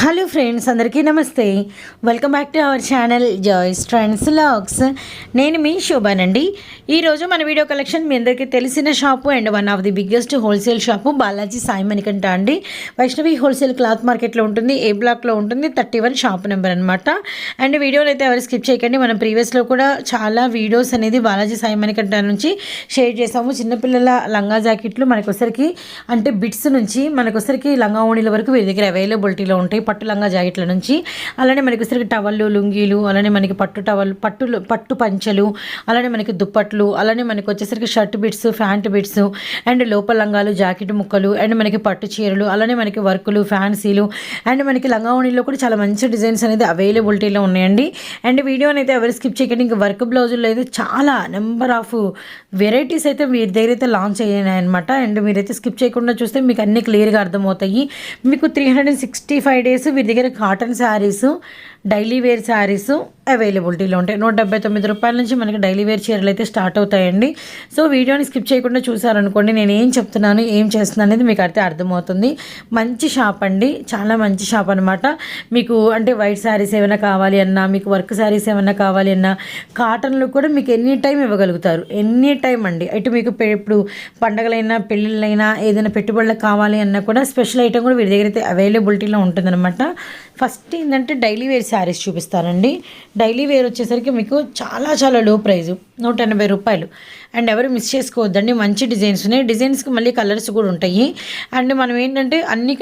Hello friends, అందరికీ నమస్తే. Welcome back to our channel Joy's trends vlogs. నేను మీ శోభానండి. ఈరోజు మన వీడియో కలెక్షన్ మీ అందరికీ తెలిసిన shop and one of the biggest wholesale shop Balaji Sai Manikanta అండి. వైష్ణవి హోల్సేల్ క్లాత్ మార్కెట్లో ఉంటుంది, ఏ బ్లాక్లో ఉంటుంది, 31 షాప్ నెంబర్ అనమాట. అండ్ వీడియోని అయితే ఎవరు స్కిప్ చేయకండి. మనం ప్రీవియస్లో కూడా చాలా వీడియోస్ అనేది బాలాజీ సాయి మణికంఠ నుంచి షేర్ చేసాము. చిన్నపిల్లల లంగా జాకెట్లు మనకొసరికి అంటే బిట్స్ నుంచి మనకొసరికి లంగా ఓణీల వరకు వీరి దగ్గర అవైలబిలిటీలో ఉంటాయి. పట్టు లంగా జాకెట్ల నుంచి అలానే మనకి వచ్చరికి టవళ్ళు, లుంగీలు, అలానే మనకి పట్టు టవల్, పట్టు పంచలు, అలానే మనకి దుప్పట్లు, అలానే మనకి వచ్చేసరికి shirt bits, pant bits and లోపల లంగాలు, జాకెట్ ముక్కలు అండ్ మనకి పట్టు చీరలు, అలానే మనకి వర్కులు, ఫ్యాన్సీలు అండ్ మనకి లంగా ఓణీలో కూడా చాలా మంచి డిజైన్స్ అనేది అవైలబిలిటీలో ఉన్నాయండి. అండ్ వీడియోని అయితే ఎవరు స్కిప్ చేయకండి. ఇంకా వర్క్ బ్లౌజుల్లో అయితే చాలా నెంబర్ ఆఫ్ వెరైటీస్ అయితే వీరి దగ్గర అయితే లాంచ్ అయ్యాయి అనమాట. అండ్ మీరైతే స్కిప్ చేయకుండా చూస్తే మీకు అన్ని క్లియర్గా అర్థమవుతాయి. మీకు 365 డేస్ వీరి దగ్గర cotton saris, daily wear saris అవైలబిలిటీలో ఉంటాయి. 179 రూపాయల నుంచి మనకి డైలీ వేర్ చీరలు అయితే స్టార్ట్ అవుతాయండి. సో వీడియోని స్కిప్ చేయకుండా చూసారనుకోండి, నేను ఏం చెప్తున్నాను, ఏం చేస్తున్నాను అనేది మీకు అయితే అర్థమవుతుంది. మంచి షాప్ అండి, చాలా మంచి షాప్ అనమాట. మీకు అంటే వైట్ శారీస్ ఏమైనా కావాలి అన్నా, మీకు వర్క్ శారీస్ ఏమైనా కావాలి అన్నా, కాటన్లు కూడా మీకు ఎనీ టైం ఇవ్వగలుగుతారు. ఎనీ టైం అండి. ఇటు మీకు ఇప్పుడు పండగలైనా, పెళ్ళిళ్ళైనా, ఏదైనా పెట్టుబడులకు కావాలి అన్నా కూడా స్పెషల్ ఐటమ్ కూడా వీరి దగ్గర అయితే అవైలబిలిటీలో ఉంటుందన్నమాట. ఫస్ట్ ఏంటంటే డైలీ వేర్ శారీస్ చూపిస్తానండి. డైలీ వేర్ వచ్చేసరికి మీకు చాలా చాలా లో ప్రైజు, 180 రూపాయలు. అండ్ ఎవరు మిస్ చేసుకోవద్దండి, మంచి డిజైన్స్ ఉన్నాయి. డిజైన్స్కి మళ్ళీ కలర్స్ కూడా ఉంటాయి. అండ్ మనం ఏంటంటే అన్ని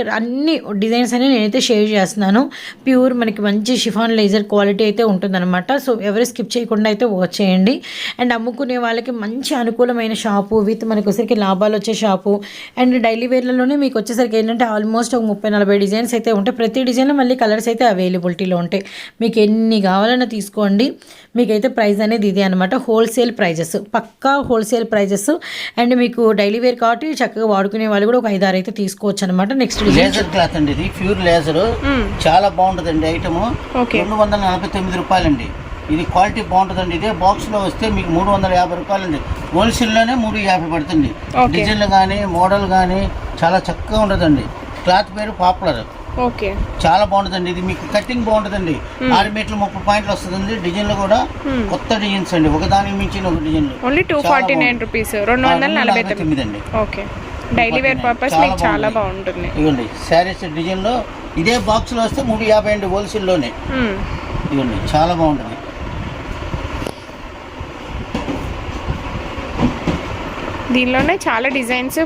డిజైన్స్ అని నేనైతే షేర్ చేస్తున్నాను. ప్యూర్ మనకి మంచి షిఫాన్ లేజర్ క్వాలిటీ అయితే ఉంటుందన్నమాట. సో ఎవరు స్కిప్ చేయకుండా అయితే వాచ్ చేయండి. అండ్ అమ్ముకునే వాళ్ళకి మంచి అనుకూలమైన షాపు విత్ మనకి వచ్చేసరికి లాభాలు వచ్చే షాపు. అండ్ డైలీ వేర్లలోనే మీకు వచ్చేసరికి ఏంటంటే ఆల్మోస్ట్ ఒక 30-40 డిజైన్స్ అయితే ఉంటాయి. ప్రతి డిజైన్లో మళ్ళీ కలర్స్ అయితే అవైలబిలిటీలో ఉంటాయి. మీకు ఎన్ని కావాలన్నా తీసుకోండి. మీకైతే ప్రైస్ అనేది ఇదే అనమాట. హోల్సేల్ ప్రైజెస్, పక్కా హోల్సేల్ ప్రైజెస్. అండ్ మీకు డైలీ వేర్ కాబట్టి చక్కగా వాడుకునే వాళ్ళు కూడా ఒక 5-6 అయితే తీసుకోవచ్చు అనమాట. నెక్స్ట్ లేజర్ క్లాత్ అండి, ఇది ప్యూర్ లేజర్, చాలా బాగుంటుందండి. ఐటమ్ 249 రూపాయలండి. ఇది క్వాలిటీ బాగుంటుందండి. ఇదే బాక్స్ లో వస్తే మీకు 350 రూపాయలండి. హోల్సేల్లోనే 350 పడుతుంది. డిజైన్లు కానీ మోడల్ కానీ చాలా చక్కగా ఉంటుందండి. క్లాత్ పేరు పాపులర్. ఓకే, చాలా బాగుంటుందండి. ఇది మీకు కటింగ్ బాగుంటుందండి. 6 మీటర్లు 30 పాయింట్లు వస్తుందండి. డిజైన్లు కూడా కొత్త డిజైన్స్ అండి, ఒకదానికి మించిన ఒక డిజైన్లు. ఓన్లీ 249 రూపీస్, 249 అండి. ఓకే, డైలీ వేర్ పర్పస్ మీకు చాలా బాగుంటుంది. ఇవ్వండి శారీస్ డిజైన్ లో ఇదే బాక్స్ లో వస్తే 350 అండి హోల్సేల్లోనే. ఇవ్వండి చాలా బాగుంటుంది. దీనిలోనే చాలా డిజైన్స్,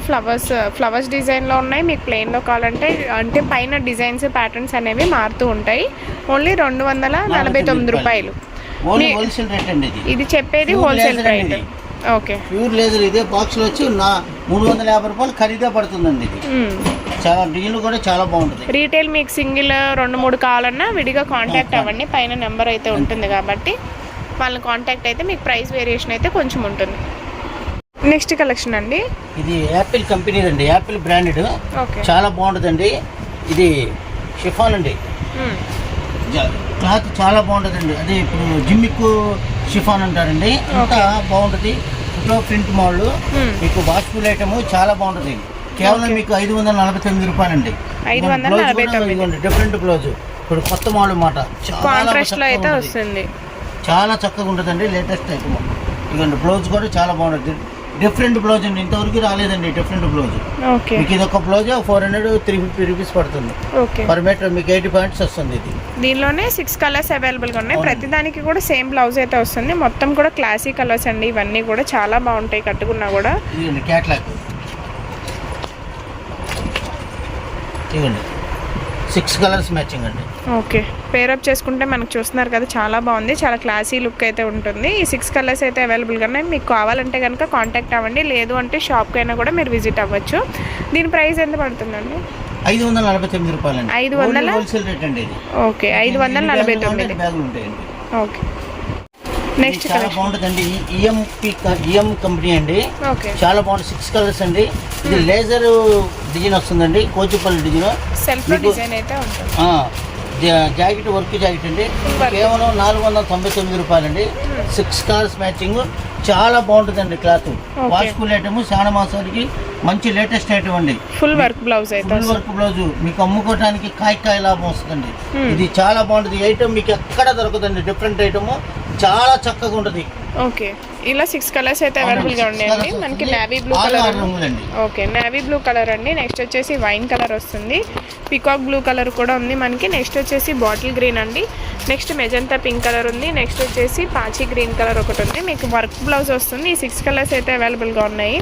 ఫ్లవర్స్ డిజైన్లో ఉన్నాయి. మీకు ప్లెయిన్లో కావాలంటే అంటే పైన డిజైన్స్, ప్యాటర్న్స్ అనేవి మారుతూ ఉంటాయి. ఓన్లీ 249 రూపాయలు. హోల్సేల్ రేట్ అండి ఇది చెప్పేది wholesale rate. Okay, pure laser ఇదే బాక్స్ లో వచ్చి 350 రూపాయలు ఖరీదే పడుతుందండి. ఇది చాలా డిజైన్ కూడా చాలా బాగుంటుంది. రీటైల్ మీకు సింగిల్ 2-3 కావాలన్నా విడిగా కాంటాక్ట్ అవ్వండి. పైన నెంబర్ అయితే ఉంటుంది కాబట్టి వాళ్ళని కాంటాక్ట్ అయితే మీకు ప్రైస్ వేరియేషన్ అయితే కొంచెం ఉంటుంది. నెక్స్ట్ కలెక్షన్ అండి, ఇది యాపిల్ కంపెనీ అండి, యాపిల్ బ్రాండెడ్, చాలా బాగుంటుందండి. ఇది షిఫాన్ అండి, క్లాత్ చాలా బాగుంటుందండి. అదే ఇప్పుడు జిమ్మిక్ షిఫాన్ అంటారండి, అంతా బాగుంటుంది. ఫోటో ప్రింట్ మోడల్, మీకు వాష్ఫుల్ ఐటమ్ చాలా బాగుంటుంది. కేవలం మీకు 549 రూపాయలండి. డిఫరెంట్ బ్లౌజ్, ఇప్పుడు కొత్త మోడల్ మాట, చాలా చక్కగా ఉంటుందండి. Latest item. ఇదిగోండి బ్లౌజ్ కూడా చాలా బాగుంటుంది. డిఫరెంట్ బ్లౌజ్ అండి, ఇంతవరకు రాలేదండి డిఫరెంట్ బ్లౌజ్. మీకు ఇది ఒక బ్లౌజ్ 400-350 రూపీస్ పడుతుంది పర్ మీటర్. మీకు 80 పాయింట్స్ వస్తుంది. ఇది దీనిలోనే 6 కలర్స్ అవైలబుల్గా ఉన్నాయి. ప్రతి దానికి కూడా సేమ్ బ్లౌజ్ అయితే వస్తుంది. మొత్తం కూడా క్లాసిక్ కలర్స్ అండి. ఇవన్నీ కూడా చాలా బాగుంటాయి కట్టుకున్నా కూడా. ఇదండి క్యాట్లాగ్, ఇదండి 6 కలర్స్ మ్యాచింగ్ అండి. ఓకే, పేరప్ చేసుకుంటే మనకు చూస్తున్నారు కదా, చాలా బాగుంది. చాలా క్లాసీ లుక్ అయితే ఉంటుంది. ఈ 6 కలర్స్ అయితే అవైలబుల్గా ఉన్నాయి. మీకు కావాలంటే కనుక కాంటాక్ట్ అవ్వండి, లేదు అంటే షాప్కి అయినా కూడా మీరు విజిట్ అవ్వచ్చు. దీని ప్రైస్ ఎంత పడుతుందండి? 549 రూపాయలండి. 500 హోల్సేల్ రేట్ అండి ఇది. ఓకే, 549 బ్యాగులు ఉంటాయండి. ఓకే, నెక్స్ట్ చాలా బాగుంటుందండి. ఈఎం కంపెనీ అండి, చాలా బాగుంటుంది. 6 కలర్స్ అండి. ఇది లేజర్ డిజైన్ వస్తుందండి, కోచిపల్లి డిజైన్. సెల్ఫ్ డిజైన్ అయితే ఉంటుంది. జాకెట్ వర్క్ జాకెట్ అండి కేవలం 499 రూపాయలండి. 6 కలర్స్ మ్యాచింగ్ చాలా బాగుంటుందండి క్లాత్. వాష్ఫుల్ ఐటమ్ చాలా మాసానికి మంచి లేటెస్ట్ ఐటమ్ అండి. ఫుల్ వర్క్ బ్లౌజ్ అయితే ఫుల్ వర్క్ బ్లౌజ్ మీకు అమ్ముకోవడానికి కాయ లాభం వస్తుందండి. ఇది చాలా బాగుంటుంది ఐటమ్, మీకు ఎక్కడ దొరకదండి. డిఫరెంట్ ఐటమ్ చాలా చక్కగా ఉంటుంది. ఓకే, ఇలా 6 కలర్స్ అయితే అవైలబుల్ గా ఉన్నాయండి. మనకి navy blue colour, okay navy blue colour అండి. నెక్స్ట్ వచ్చేసి వైన్ కలర్ వస్తుంది, పికాక్ బ్లూ కలర్ కూడా ఉంది మనకి. నెక్స్ట్ వచ్చేసి బాటిల్ గ్రీన్ అండి. నెక్స్ట్ మెజంతా పింక్ కలర్ ఉంది. నెక్స్ట్ వచ్చేసి పాచి గ్రీన్ కలర్ ఒకటి ఉంది. మీకు వర్క్ బ్లౌజ్ వస్తుంది. ఈ 6 కలర్స్ అయితే అవైలబుల్గా ఉన్నాయి.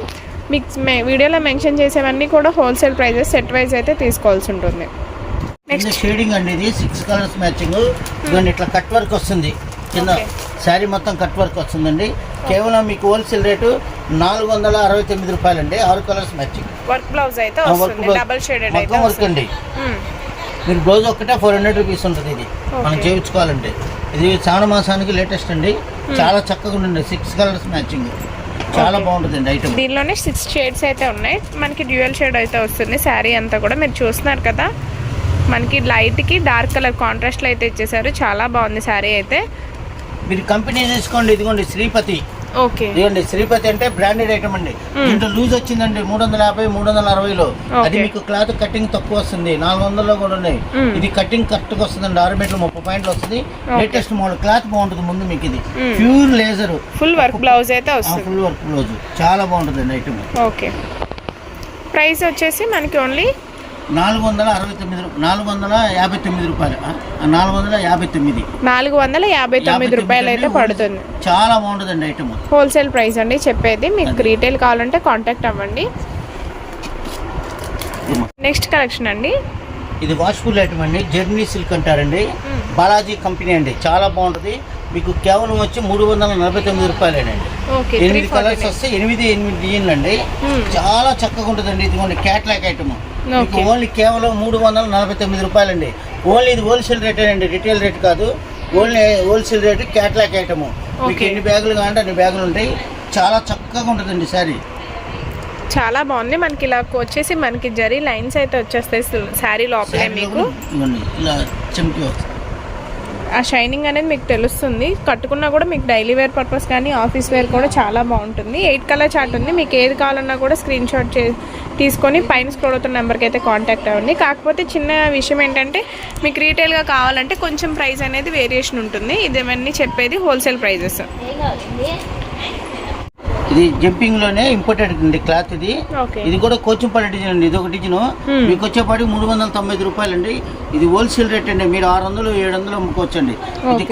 మీకు వీడియోలో మెన్షన్ చేసేవన్నీ కూడా హోల్సేల్ ప్రైజెస్ సెట్ వైజ్ అయితే తీసుకోవాల్సి ఉంటుంది. నెక్స్ట్ షేడింగ్ అండి, ఇది 6 కలర్స్ మ్యాచింగ్. ఇవన్నీ ఇట్లా కట్ వర్క్ వస్తుంది, కింద శారీ మొత్తం కట్ వర్క్ వస్తుందండి. కేవలం మీకు హోల్సేల్ రేటు 469 రూపాయలండి. 6 కలర్స్ మ్యాచింగ్ వర్క్ బ్లౌజ్ అయితే వస్తుంది, డబుల్ షేడెడ్ అయితే వర్క్ అండి. మీరు బ్లౌజ్ ఒక్కటే 400 రూపీస్ ఉంటుంది. ఇది మనం చేయించుకోవాలంటే ఇది శ్రావణ మాసానికి లేటెస్ట్ అండి. చాలా చక్కగా ఉంటుంది. 6 కలర్స్ మ్యాచింగ్ చాలా బాగుంటుందండి ఐటమ్. దీనిలోనే 6 షేడ్స్ అయితే ఉన్నాయి మనకి. డ్యూయల్ షేడ్ అయితే వస్తుంది శారీ అంతా కూడా. మీరు చూస్తున్నారు కదా, మనకి లైట్కి డార్క్ కలర్ కాంట్రాస్ట్లో అయితే ఇచ్చేసారు. చాలా బాగుంది శారీ అయితే. మీరు కంపెనీ తీసుకోండి, ఇదిగోండి శ్రీపతి. ఓకే, ఇదిగోండి శ్రీపతి అంటే బ్రాండెడ్ ఐటమ్ అండి. దీంట్లో లూజ్ వచ్చిందండి 350, 360లో. అది మీకు క్లాత్ కటింగ్ తక్కువ వస్తుంది. 400లో కూడా ఉన్నాయి. ఇది కటింగ్ కరెక్ట్ గా వస్తుందండి. 6 మీటర్లు 30 పాయింట్లు వస్తుంది. లేటెస్ట్ మోడల్, క్లాత్ బాగుంటుంది. ముందు మీకు ఇది pure laser full work blouse అయితే వస్తుంది. ఫుల్ వర్క్ బ్లౌజ్ చాలా బాగుంటుందండి ఐటమ్. ఓకే, ప్రైస్ వచ్చేసి మనకి ఓన్లీ 459 రూపాయలు. 459 రూపాయలు అయితే పడుతుంది. చాలా బాగుంటుందండి ఐటమ్. హోల్సేల్ ప్రైస్ అండి చెప్పేది. మీకు రీటైల్ కావాలంటే కాంటాక్ట్ అవ్వండి. నెక్స్ట్ కలెక్షన్ అండి, ఇది వాష్ఫుల్ ఐటమ్ అండి. జర్నీ సిల్క్ అంటారండి. బాలాజీ కంపెనీ అండి. చాలా బాగుంటుంది. మీకు కేవలం వచ్చి 349 రూపాయలేనండి. 8 కలర్స్ వస్తే 8 డిజైన్లు అండి. చాలా చక్కగా ఉంటుందండి. ఇదిగోండి క్యాట్లాగ్ ఐటమ్. మీకు ఓన్లీ కేవలం 349 రూపాయలండి. ఓన్లీ ఇది హోల్సేల్ రేట్ అండి, రిటైల్ రేట్ కాదు. Only wholesale rate catalogue item. మీకు ఎన్ని బ్యాగులు కావాలంటే అన్ని బ్యాగులు ఉంటాయి. చాలా చక్కగా ఉంటుందండి శారీ. చాలా బాగుంది. మనకి ఇలా వచ్చేసి మనకి జరీ లైన్స్ అయితే వచ్చేస్తాయి శారీ లోపలే. మీకు ఇలా చెంకి వస్తుంది. ఆ షైనింగ్ అనేది మీకు తెలుస్తుంది. కట్టుకున్నా కూడా మీకు డైలీ వేర్ పర్పస్ కానీ ఆఫీస్ వేర్ కూడా చాలా బాగుంటుంది. 8 కలర్ చార్ట్ ఉంది. మీకు ఏది కావాలన్నా కూడా స్క్రీన్ షాట్ తీసుకొని పైన స్క్రోల్ అవుతున్న నెంబర్కి అయితే కాంటాక్ట్ అవ్వండి. కాకపోతే చిన్న విషయం ఏంటంటే మీకు రీటైల్గా కావాలంటే కొంచెం ప్రైస్ అనేది వేరియేషన్ ఉంటుంది. ఇదేమన్నీ చెప్పేది హోల్సేల్ ప్రైజెస్. ఇది జంపింగ్ లోనే ఇంపోర్టెడ్ అండి క్లాత్. ఇది కూడా కోచింపల్లి డిజైన్ అండి. ఇది ఒక డిజైన్ మీకు వచ్చేపాటికి 395 రూపాయలండి. ఇది హోల్సేల్ రేట్ అండి. మీరు 600, 700 అమ్ముకోవచ్చండి. ఇది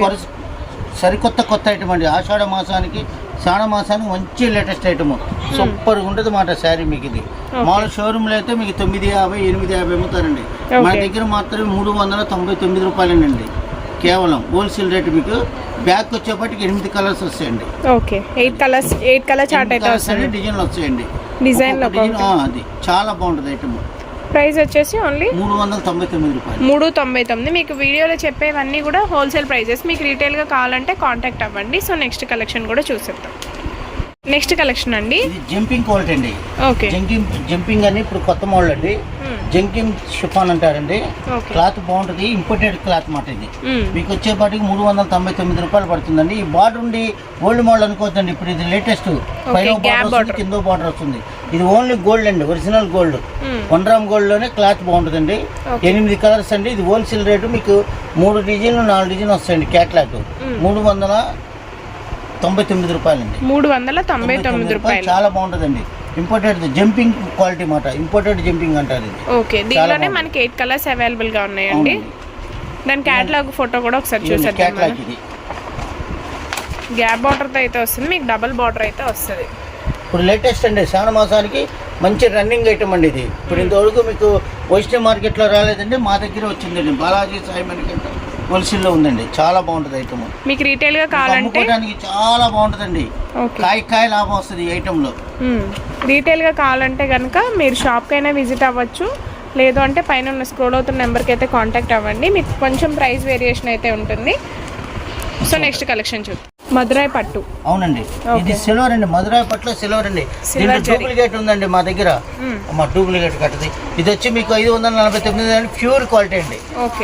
కొత్త ఐటమ్ అండి. ఆషాఢ మాసానికి శ్రావణ మాసానికి మంచి లేటెస్ట్ ఐటమ్. సూపర్ ఉంటుంది మాట శారీ. మీకు ఇది మామూలు షోరూమ్లో అయితే మీకు 950, 850 అమ్ముతారండి. మన దగ్గర మాత్రమే 399 రూపాయలండి. కేవలం హోల్సేల్ రేట్. మీకు బ్యాగ్ వచ్చేపటికి 8 కలర్స్ వస్తాయండి. ఓకే, 8 కలర్ చార్ట్ అయితే వస్తాయి. డిజైన్లు వస్తాయండి. డిజైన్ అది చాలా బాగుంటుంది ఐటమ్. ప్రైస్ వచ్చేసి ఓన్లీ 399 రూపాయలు. 399. మీకు వీడియోలో చెప్పేవన్నీ కూడా హోల్సేల్ ప్రైజెస్. మీకు రీటైల్గా కావాలంటే కాంటాక్ట్ అవ్వండి. సో నెక్స్ట్ కలెక్షన్ కూడా చూసేద్దాం. నెక్స్ట్ కలెక్షన్ అండి, ఇది జంపింగ్ క్వాలిటీ అండి. ఓకే, జంపింగ్ అని ఇప్పుడు కొత్త మోడల్ అండి. జంకింగ్ షిఫాన్ అంటారండి. క్లాత్ బాగుంటుంది. ఇంపోర్టెడ్ క్లాత్ మాట. ఇది మీకు వచ్చేపాటికి 399 రూపాయలు పడుతుందండి. ఈ బార్డర్ ఉండి ఓల్డ్ మోడల్ అనుకోవద్దండి. ఇప్పుడు ఇది లేటెస్ట్. పైన బార్డర్, కింద బార్డర్ వస్తుంది. ఇది ఓన్లీ గోల్డ్ అండి, ఒరిజినల్ గోల్డ్. 1 గ్రామ్ గోల్డ్ లోనే క్లాత్ బాగుంటుందండి. 8 కలర్స్ అండి. ఇది హోల్సేల్ రేటు. మీకు 3 డిజైన్లు 4 డిజైన్లు వస్తాయండి. క్యాట్లాగ్ 399 రూపాయలండి. 399 రూపాయలు. చాలా బాగుంటుందండి. ఇంపోర్టెడ్ జంపింగ్ క్వాలిటీ మాట. ఇంపోర్టెడ్ జంపింగ్ అంటారు ఇది. ఓకే, దీనిలోనే మనకి 8 కలర్స్ అవైలబుల్ గా ఉన్నాయండి. దాని క్యాటలాగ్ ఫోటో కూడా ఒకసారి చూసేద్దాం. గ్యాప్ బార్డర్ అయితే వస్తుంది. మీకు డబుల్ బార్డర్ అయితే వస్తుంది. ఇప్పుడు లేటెస్ట్ అండి. శ్రావణ మాసానికి మంచి రన్నింగ్ ఐటమ్ అండి ఇది. ఇప్పుడు ఇంతవరకు మీకు వైష్ణవ్ మార్కెట్లో రాలేదండి, మా దగ్గర వచ్చిందండి. బాలాజీ సాయి మార్కెట్ హోల్సేల్లో ఉందండి. చాలా బాగుంటుంది ఐటమ్. మీకు రీటైల్ గా కావాలంటే చాలా బాగుంటుందండి. కాయ లాభం వస్తుంది ఈ ఐటమ్ లో. రీటైల్ గా కావాలంటే కనుక మీరు షాప్ కైనా విజిట్ అవ్వచ్చు. లేదు అంటే పైన ఉన్న స్క్రోల్ అవుతున్న నెంబర్కి అయితే కాంటాక్ట్ అవ్వండి. మీకు కొంచెం ప్రైస్ వేరియేషన్ అయితే ఉంటుంది. సో నెక్స్ట్ కలెక్షన్ చూద్దాం. మదురై పట్టు. అవునండి, ఇది సిల్వర్ అండి, మధురాయి పట్టులో సిల్వర్ అండి. దీంట్లో డూప్లికేట్ ఉందండి మా దగ్గర, మా డూప్లికేట్ కట్టది. ఇది వచ్చి మీకు 549 ప్యూర్ క్వాలిటీ అండి,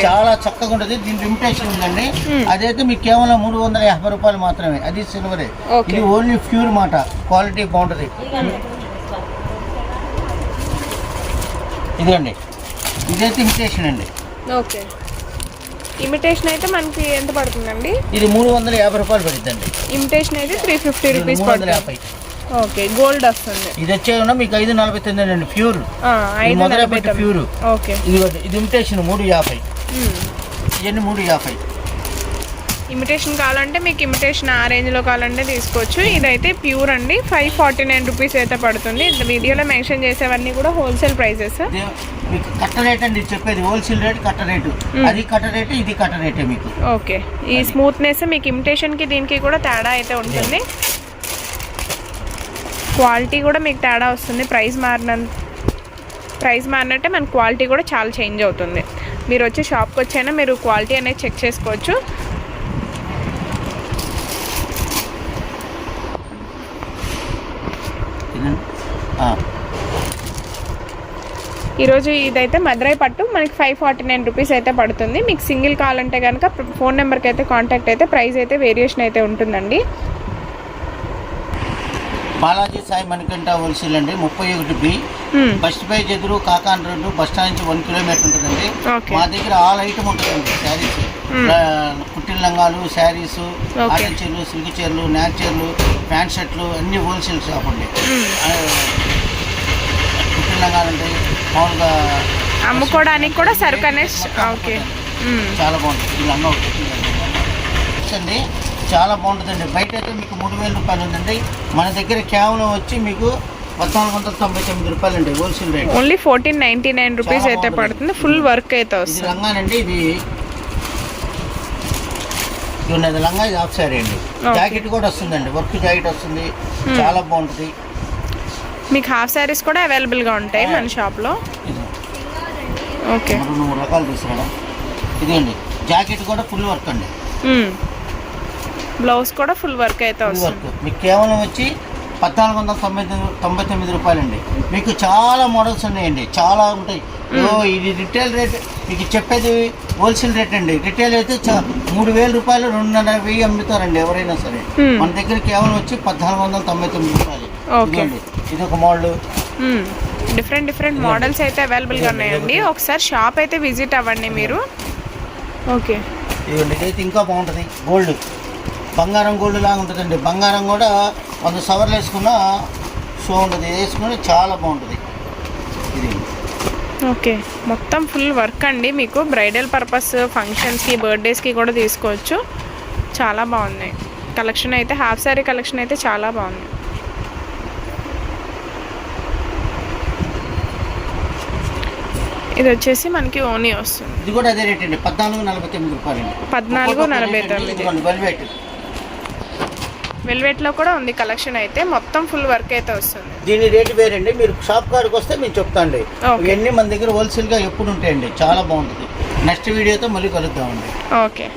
చాలా చక్కగా ఉంటుంది. దీంట్లో ఇమిటేషన్ ఉందండి, అదైతే మీకు కేవలం 350 రూపాయలు మాత్రమే. అది సిల్వరే, ఇది ఓన్లీ ప్యూర్ మాట, క్వాలిటీ బాగుంటుంది. ఇదండి, ఇదైతే ఇమిటేషన్ అండి. ఓకే, ఇమిటేషన్ అయితే మనకి ఎంత పడుతుందండి? ఇది 350 రూపాయలు పడుతుందండి. ఇమిటేషన్ అయితే 350 రూపీస్ పడుతుంది. ఓకే, గోల్డ్ వస్తుంది. ఇది వచ్చేమన్నా మీకు 549 అండి, ప్యూర్ మధురై పట్టు ప్యూర్. ఓకే, ఇది ఇమిటేషన్ 350, ఇవన్నీ 350. ఇమిటేషన్ కావాలంటే మీకు ఇమిటేషన్ ఆ రేంజ్లో కావాలంటే తీసుకోవచ్చు. ఇదైతే ప్యూర్ అండి, 549 రూపీస్ అయితే పడుతుంది. వీడియోలో మెన్షన్ చేసేవన్నీ కూడా హోల్సేల్ ప్రైజెస్. మీకు కట్ట రేట్ అండి చెప్పేది, హోల్సేల్ రేట్ కట్ట రేటు. అది కట్ట రేటు, ఇది కట్ట రేటే మీకు. ఓకే, ఈ స్మూత్నెస్ మీకు ఇమిటేషన్కి దీనికి కూడా తేడా అయితే ఉంటుంది. క్వాలిటీ కూడా మీకు తేడా వస్తుంది. ప్రైస్ మారినట్టే మన క్వాలిటీ కూడా చాలా చేంజ్ అవుతుంది. మీరు వచ్చి షాప్కి వచ్చైనా మీరు క్వాలిటీ అనేది చెక్ చేసుకోవచ్చు. ఈరోజు ఇదైతే మదురై పట్టు మనకి 549 రూపీస్ అయితే పడుతుంది. మీకు సింగిల్ కావాలంటే కనుక ఫోన్ నెంబర్కి అయితే కాంటాక్ట్ అయితే ప్రైస్ అయితే వేరియేషన్ అయితే ఉంటుందండి. బాలాజీ సాయి మణికంఠ హోల్సేల్ అండి, 31B బస్ పై ఎదురు కాకాన్ రోడ్డు, బస్ స్టాండ్ నుంచి 1 కిలోమీటర్ ఉంటుందండి. మా దగ్గర ఆల్ ఐటమ్ ఉంటుందండి, శారీస్, కుట్టిన లంగాలు, శారీస్, కాటన్ చీరలు, సిల్క్ చీరలు, నాక్ చీరలు, ప్యాంట్ షర్ట్లు అన్ని హోల్సేల్ షాప్ అండి. కుట్టిన లంగాలు ఉంటాయి, మామూలుగా అమ్ముకోవడానికి కూడా సరుకు అనేది. ఓకే, చాలా బాగుంటుంది. ఈ లంగా అండి, చాలా బాగుంటుందండి. బయట అయితే మీకు 3000 రూపాయలు ఉందండి, మన దగ్గర కేవలం వచ్చి మీకు 1499 రూపాయలు అండి హోల్సేల్ రేట్. ఓన్లీ 1499 రూపీస్ అయితే పడుతుంది. ఫుల్ వర్క్ అయితే వస్తుంది. లంగానండి, ఇది ఉన్నది లంగా, ఇది హాఫ్ సారీ అండి. జాకెట్ కూడా వస్తుందండి, వర్క్ జాకెట్ వస్తుంది, చాలా బాగుంటుంది. మీకు హాఫ్ శారీస్ కూడా అవైలబుల్గా ఉంటాయి మన షాప్లో. ఓకే, 3 రకాలు తీసుకురా. ఇదండి జాకెట్ కూడా ఫుల్ వర్క్ అండి, బ్లౌజ్ కూడా ఫుల్ వర్క్ అయితే వస్తుంది. మీకు కేవలం వచ్చి 1499 రూపాయలు అండి. మీకు చాలా మోడల్స్ ఉన్నాయండి, చాలా ఉంటాయి. ఇది రిటైల్ రేట్ మీకు చెప్పేది హోల్సేల్ రేట్ అండి. రిటైల్ అయితే 3000 రూపాయలు 2,500 అమ్ముతారండి ఎవరైనా సరే. మన దగ్గర కేవలం వచ్చి 1499 రూపాయలు. ఇది ఒక మోడల్. డిఫరెంట్ మోడల్స్ అయితే అవైలబుల్గా ఉన్నాయండి. ఒకసారి షాప్ అయితే విజిట్ అవ్వండి మీరు. ఓకే, ఇదిగోండి, ఇదైతే ఇంకా బాగుంటుంది. గోల్డ్, బంగారం గోల్డ్ లాగా ఉంటుందండి. బంగారం కూడా 100 సవర్లు వేసుకున్న షో ఉంటుంది, వేసుకుని చాలా బాగుంటుంది. ఇది ఓకే, మొత్తం ఫుల్ వర్క్ అండి. మీకు బ్రైడల్ పర్పస్, ఫంక్షన్స్కి, బర్త్డేస్కి కూడా తీసుకోవచ్చు. చాలా బాగున్నాయి కలెక్షన్ అయితే. హాఫ్ శారీ కలెక్షన్ అయితే చాలా బాగుంది. ఇది వచ్చేసి మనకి ఓనీ వస్తుంది. ఇది కూడా అదే రేట్ అండి, 1449 రూపాయలు. 1449. వెల్వెట్లో కూడా ఉంది కలెక్షన్ అయితే, మొత్తం ఫుల్ వర్క్ అయితే వస్తుంది. దీని రేట్ వేరండి, మీరు షాప్ కాడికి వస్తే మేము చెప్తాండి. ఇవన్నీ మన దగ్గర హోల్సేల్గా ఎప్పుడు ఉంటాయండి, చాలా బాగుంటుంది. నెక్స్ట్ వీడియోతో మళ్ళీ కలుద్దామండి. ఓకే.